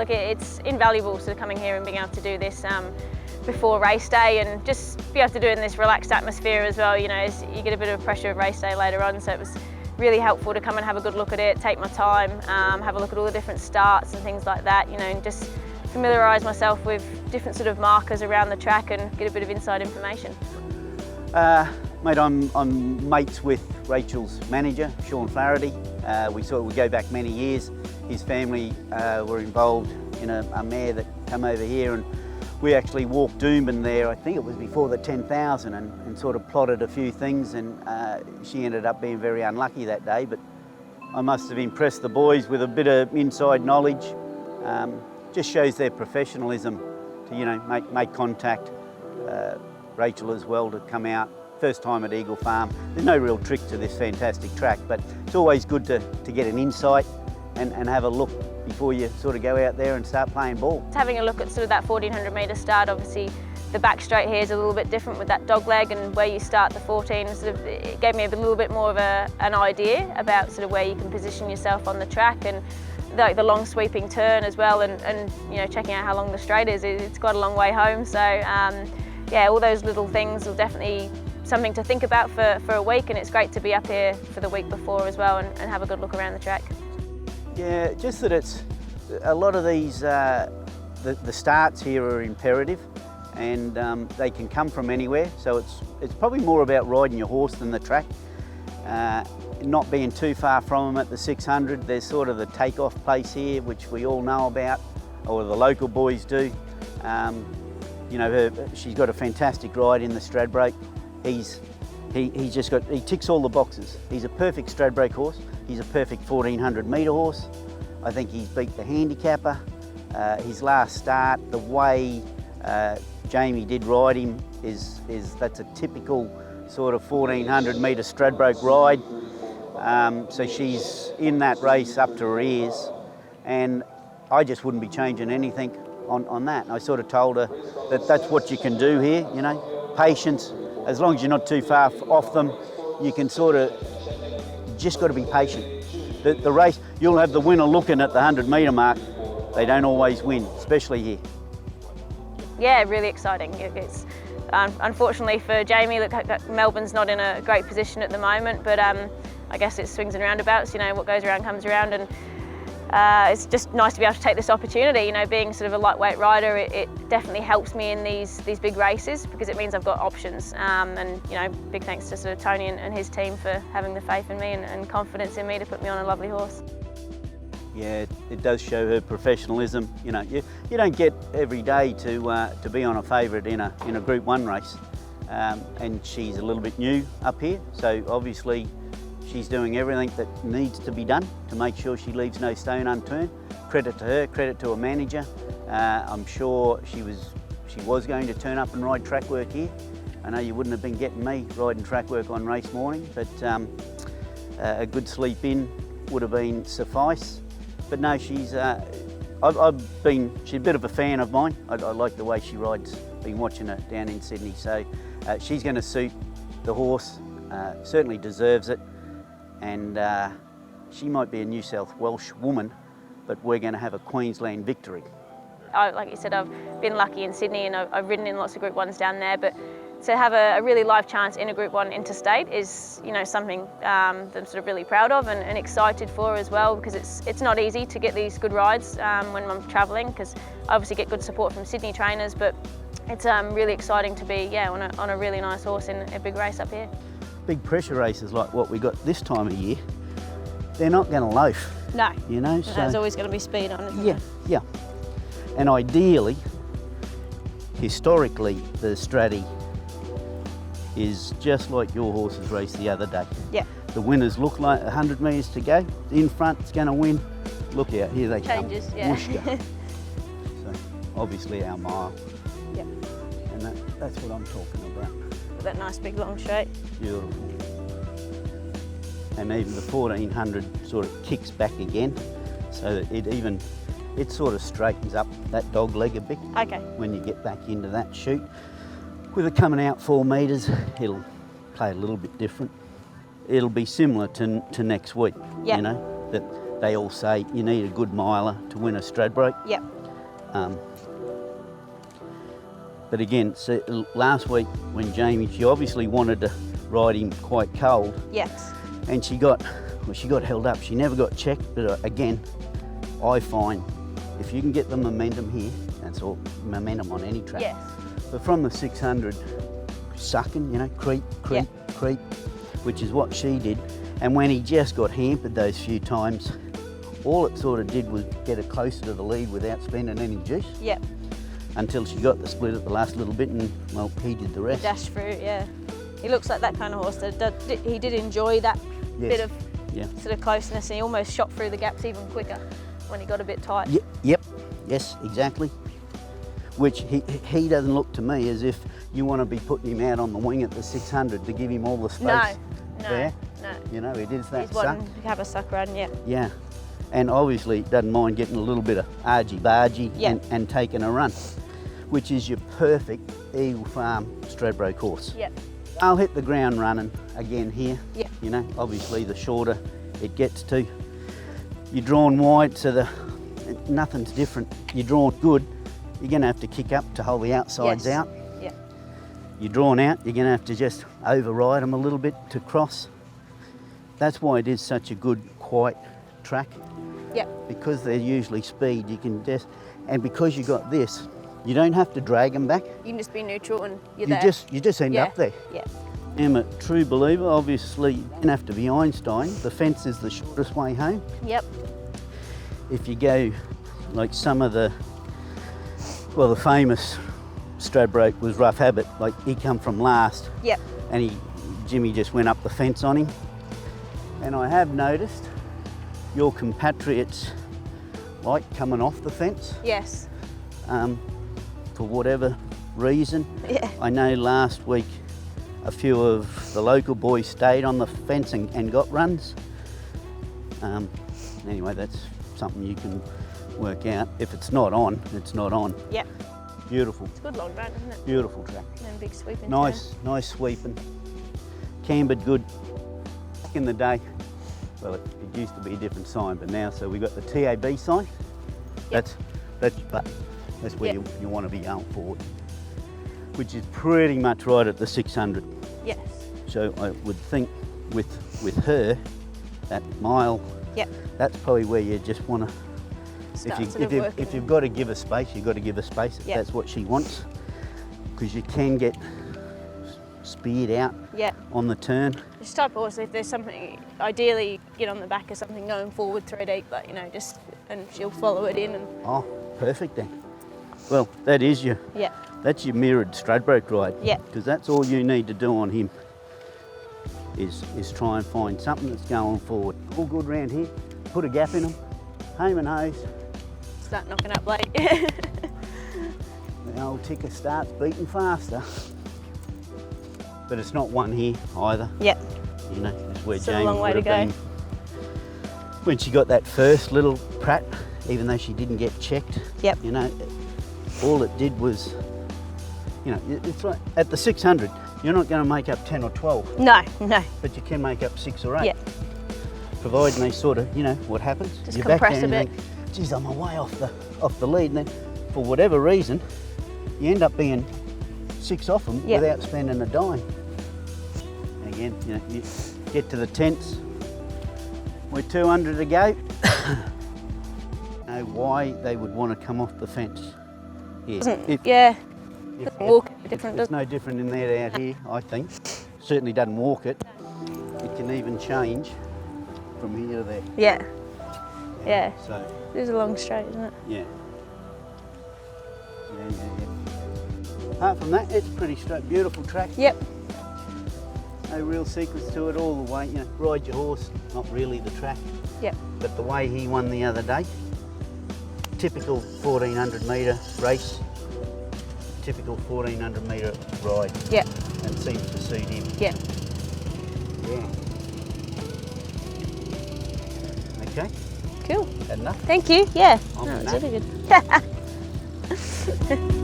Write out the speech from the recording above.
Like it's invaluable sort of coming here and being able to do this before race day, and just be able to do it in this relaxed atmosphere as well. You know, you get a bit of pressure of race day later on, so it was really helpful to come and have a good look at it, take my time, have a look at all the different starts and things like that, you know, and just familiarise myself with different sort of markers around the track and get a bit of inside information. Mate, I'm mates with Rachel's manager, Sean Flaherty. We go back many years. His family were involved in a mare that come over here, and we actually walked Doomben there, I think it was before the 10,000, and sort of plotted a few things, and she ended up being very unlucky that day, but I must have impressed the boys with a bit of inside knowledge. Just shows their professionalism to, you know, make contact. Rachel as well to come out, first time at Eagle Farm. There's no real trick to this fantastic track, but it's always good to get an insight and have a look before you sort of go out there and start playing ball. Having a look at sort of that 1400 metre start, obviously the back straight here is a little bit different with that dog leg, and where you start the 14, sort of, it gave me a little bit more of an idea about sort of where you can position yourself on the track, and the long sweeping turn as well, and you know, checking out how long the straight is. It's quite a long way home, so yeah, all those little things will definitely something to think about for a week, and it's great to be up here for the week before as well and have a good look around the track. Yeah, just that it's a lot of these, the starts here are imperative, and they can come from anywhere, so it's probably more about riding your horse than the track. Not being too far from them at the 600. There's sort of the takeoff place here, which we all know about, or the local boys do. You know, she's got a fantastic ride in the Stradbroke. He ticks all the boxes. He's a perfect Stradbroke horse. He's a perfect 1400 metre horse. I think he's beat the handicapper. His last start, the way Jamie did ride him that's a typical sort of 1400 metre Stradbroke ride. So she's in that race up to her ears, and I just wouldn't be changing anything on that. And I sort of told her that that's what you can do here, you know, patience. As long as you're not too far off them, you can sort of just got to be patient. The race, you'll have the winner looking at the 100 metre mark. They don't always win, especially here. Yeah, really exciting. It's unfortunately for Jamie, look, Melbourne's not in a great position at the moment, but I guess it's swings and roundabouts. You know, what goes around comes around, and it's just nice to be able to take this opportunity. You know, being sort of a lightweight rider, it definitely helps me in these big races, because it means I've got options. And you know, big thanks to sort of Tony and his team for having the faith in me and confidence in me to put me on a lovely horse. Yeah, it does show her professionalism. You know, you don't get every day to be on a favourite in a Group 1 race, and she's a little bit new up here, so obviously she's doing everything that needs to be done to make sure she leaves no stone unturned. Credit to her, credit to her manager. I'm sure she was going to turn up and ride track work here. I know you wouldn't have been getting me riding track work on race morning, but a good sleep in would have been suffice. But no, she's a bit of a fan of mine. I like the way she rides. Been watching her down in Sydney, so she's going to suit the horse. Certainly deserves it, and she might be a New South Welsh woman, but we're going to have a Queensland victory. Like you said, I've been lucky in Sydney, and I've ridden in lots of Group 1s down there, but to have a really live chance in a Group 1 interstate is, you know, something that I'm sort of really proud of and excited for as well, because it's not easy to get these good rides when I'm travelling, because I obviously get good support from Sydney trainers, but it's really exciting to be on a really nice horse in a big race up here. Big pressure races like what we got this time of year, they're not going to loaf. No, you know, so there's always going to be speed on, isn't there? Yeah, and ideally, historically, the Straddy is just like your horse's race the other day. Yeah. The winners look like 100 metres to go. In front's going to win. Look out, here they Changes, come. Yeah. So obviously our mile. Yeah. And that's what I'm talking about. That nice big long straight. Beautiful. And even the 1400 sort of kicks back again, so that it sort of straightens up that dog leg a bit. Okay. When you get back into that chute. With it coming out 4 metres, it'll play a little bit different. It'll be similar to next week, yeah. You know, they all say you need a good miler to win a Stradbroke. Yep. But again, so last week when Jamie, she obviously wanted to ride him quite cold. Yes. And she got held up. She never got checked, but again, I find if you can get the momentum here, that's all momentum on any track. Yes. But from the 600, sucking, you know, creep, creep, creep, which is what she did. And when he just got hampered those few times, all it sort of did was get her closer to the lead without spending any juice. Yep. Until she got the split at the last little bit, and well, he did the rest. Dash through, yeah. He looks like that kind of horse that he did enjoy that bit of sort of closeness, and he almost shot through the gaps even quicker when he got a bit tight. Yep, yes, exactly. Which he doesn't look to me as if you want to be putting him out on the wing at the 600 to give him all the space there. No. You know, he does that He's suck. wanting to have a suck run, yeah. Yeah, and obviously doesn't mind getting a little bit of argy-bargy and taking a run, which is your perfect Eagle Farm Stradbroke horse. Yep. I'll hit the ground running again here. Yep. You know, obviously the shorter it gets to. You're drawn wide, so nothing's different. You're drawn good, you're going to have to kick up to hold the outsides out. Yep. You're drawn out, you're going to have to just override them a little bit to cross. That's why it is such a good, quiet track. Yep. Because they're usually speed, you can just, and because you got this, you don't have to drag them back. You can just be neutral and you're You there. just end up there. Yeah. I'm a true believer. Obviously, you don't have to be Einstein. The fence is the shortest way home. Yep. If you go like some of the famous Stradbroke was Rough Habit, like he come from last. Yep. And Jimmy just went up the fence on him. And I have noticed your compatriots like coming off the fence. Yes. For whatever reason. Yeah. I know last week a few of the local boys stayed on the fence and got runs. Anyway, that's something you can work out. If it's not on, it's not on. Yep. Beautiful. It's a good long run, isn't it? Beautiful track. And big sweeping. Nice sweeping. Cambered good. Back in the day, well, it used to be a different sign, but now, so we got the TAB sign. Yep. That's where you want to be going forward, which is pretty much right at the 600. Yes. So I would think with her, that mile, that's probably where you just want to, if you've got to give her space, you've got to give her space if that's what she wants, because you can get speared out on the turn. This type of horse, if there's something, ideally get on the back of something going forward thread deep, but you know, just, and she'll follow it in. And oh, perfect then. Well, that is that's your mirrored Stradbroke ride. Yeah. Because that's all you need to do on him is try and find something that's going forward. All good round here. Put a gap in them. Home and hose. Start knocking up late. The old ticker starts beating faster. But it's not one here either. Yep. You know, it's where Still Jamie a long way would to have go. been when she got that first little prat, even though she didn't get checked. Yep. You know, all it did was, you know, it's like at the 600, you're not going to make up 10 or 12. No. But you can make up 6 or 8. Yeah. Providing they sort of, you know, what happens. Just you're compress back there a and bit. you think, geez, I'm away off the lead, and then for whatever reason, you end up being 6 off them without spending a dime. And again, you know, you get to the tents, we're 200 to go. Know why they would want to come off the fence here. Walk different. It's no different in there out here, I think. Certainly doesn't walk it. It can even change from here to there. Yeah. So It is a long straight, isn't it? yeah. Apart from that, it's pretty straight, beautiful track. Yep. No real secrets to it all the way. You know, ride your horse, not really the track. Yep. But the way he won the other day, typical 1400 metre race, typical 1400 metre ride. Yep. And seems to suit him. Yep. Yeah. Okay. Cool. Had enough? Thank you. Yeah. I'm No, in it's that. really good.